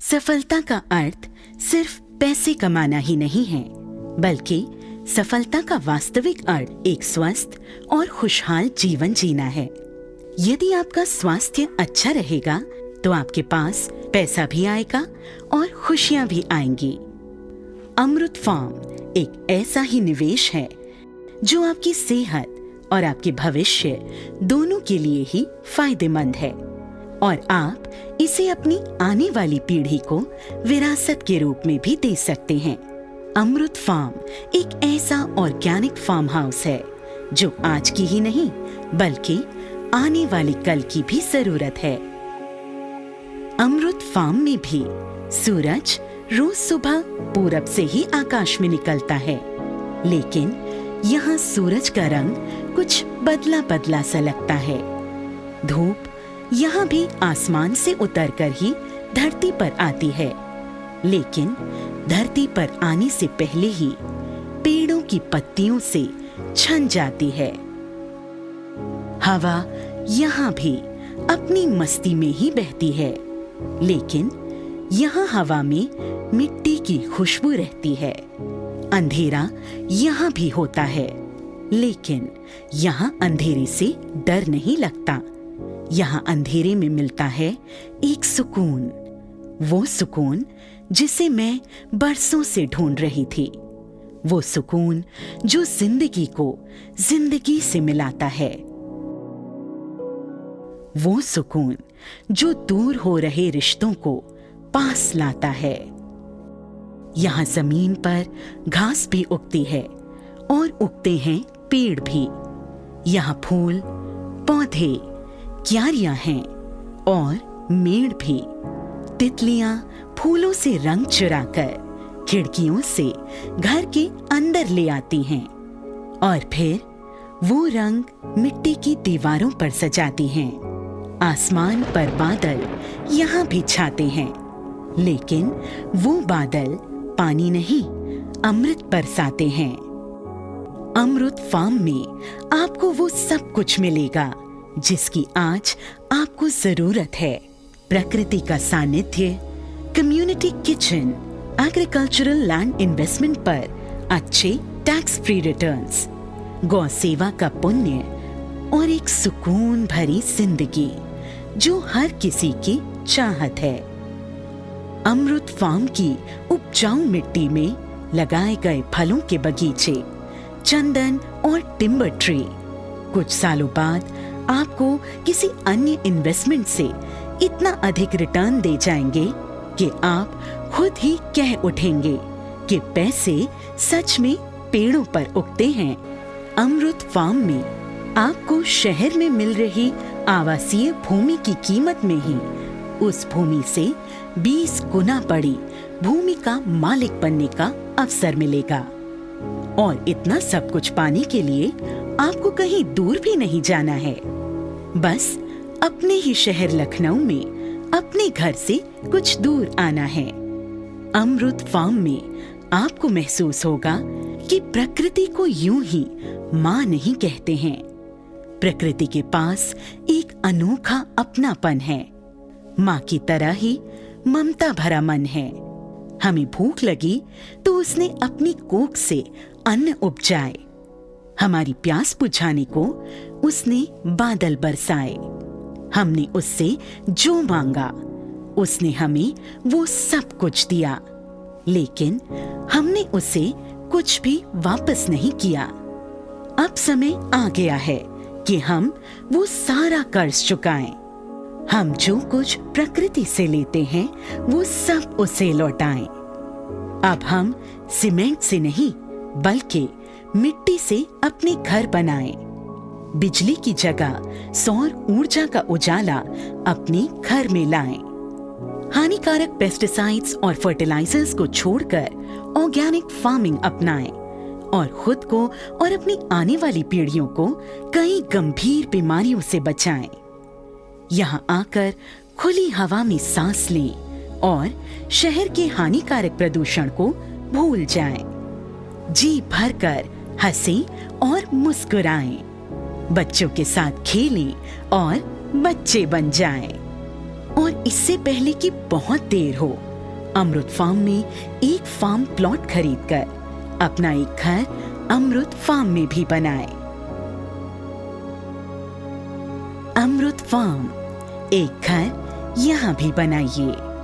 सफलता का अर्थ सिर्फ पैसे कमाना ही नहीं है, बल्कि सफलता का वास्तविक अर्थ एक स्वस्थ और खुशहाल जीवन जीना है। यदि आपका स्वास्थ्य अच्छा रहेगा तो आपके पास पैसा भी आएगा और खुशियां भी आएंगी। अमृत फार्म एक ऐसा ही निवेश है जो आपकी सेहत और आपके भविष्य दोनों के लिए ही फायदेमंद है और आप इसे अपनी आने वाली पीढ़ी को विरासत के रूप में भी दे सकते हैं। अमृत फार्म एक ऐसा ऑर्गेनिक फार्म हाउस है जो आज की ही नहीं बल्कि आने वाले कल की भी जरूरत है। अमृत फार्म में भी सूरज रोज सुबह पूरब से ही आकाश में निकलता है, लेकिन यहाँ सूरज का रंग कुछ बदला बदला सा लगता है। धूप यहाँ भी आसमान से उतरकर ही धरती पर आती है, लेकिन धरती पर आने से पहले ही पेड़ों की पत्तियों से छन जाती है। हवा यहाँ भी अपनी मस्ती में ही बहती है, लेकिन यहाँ हवा में मिट्टी की खुशबू रहती है। अंधेरा यहाँ भी होता है, लेकिन यहाँ अंधेरे से डर नहीं लगता। यहाँ अंधेरे में मिलता है एक सुकून, वो सुकून जिसे मैं बरसों से ढूंढ रही थी। वो सुकून जो जिंदगी को जिंदगी से मिलाता है। वो सुकून जो दूर हो रहे रिश्तों को पास लाता है। यहाँ जमीन पर घास भी उगती है और उगते हैं पेड़ भी। यहाँ फूल, पौधे, क्यारियां हैं और मेड़ भी। तितलियां फूलों से रंग चुराकर खिड़कियों से घर के अंदर ले आती हैं और फिर वो रंग मिट्टी की दीवारों पर सजाती हैं। आसमान पर बादल यहाँ भी छाते हैं, लेकिन वो बादल पानी नहीं, अमृत बरसाते हैं। अमृत फार्म में आपको वो सब कुछ मिलेगा जिसकी आज आपको जरूरत है। प्रकृति का सानिध्य, community kitchen, agricultural land investment पर अच्छे टैक्स फ्री रिटर्न्स, गौ सेवा का पुण्य और एक सुकून भरी जिंदगी जो हर किसी की चाहत है। अमृत फार्म की उपजाऊ मिट्टी में लगाए गए फलों के बगीचे, चंदन और टिम्बर ट्री कुछ सालों बाद आपको किसी अन्य इन्वेस्टमेंट से इतना अधिक रिटर्न दे जाएंगे कि आप खुद ही कह उठेंगे कि पैसे सच में पेड़ों पर उगते हैं। अमृत फार्म में आपको शहर में मिल रही आवासीय भूमि की कीमत में ही उस भूमि से 20 गुना बड़ी भूमि का मालिक बनने का अवसर मिलेगा। और इतना सब कुछ पाने के लिए आपको कहीं दूर भी नहीं जाना है। बस अपने ही शहर लखनऊ में अपने घर से कुछ दूर आना है। अमृत फार्म में आपको महसूस होगा कि प्रकृति को यूं ही माँ नहीं कहते हैं। प्रकृति के पास एक अनोखा अपनापन है। माँ की तरह ही ममता भरा मन है। हमें भूख लगी तो उसने अपनी कोख से अन्न उपजाए। हमारी प्यास बुझाने को उसने बादल बरसाए। हमने उससे जो मांगा उसने हमें वो सब कुछ दिया, लेकिन हमने उसे कुछ भी वापस नहीं किया। अब समय आ गया है कि हम वो सारा कर्ज चुकाएं। हम जो कुछ प्रकृति से लेते हैं वो सब उसे लौटाएं। अब हम सीमेंट से नहीं बल्कि मिट्टी से अपने घर बनाएं। बिजली की जगह सौर ऊर्जा का उजाला अपने घर में लाएं। हानिकारक पेस्टिसाइड्स और फर्टिलाइजर्स को छोड़कर ऑर्गेनिक फार्मिंग अपनाएं और खुद को और अपनी आने वाली पीढ़ियों को कई गंभीर बीमारियों से बचाएं। यहाँ आकर खुली हवा में सांस लें और शहर के हानिकारक प्रदूषण को भूल जाएं। जी भरकर हंसें और मुस्कुराएं। बच्चों के साथ खेलें और बच्चे बन जाएं। और इससे पहले कि बहुत देर हो, अमृत फार्म में एक फार्म प्लॉट खरीदकर अपना एक घर अमृत फार्म में भी बनाए। अमृत फार्म, एक घर यहाँ भी बनाइए।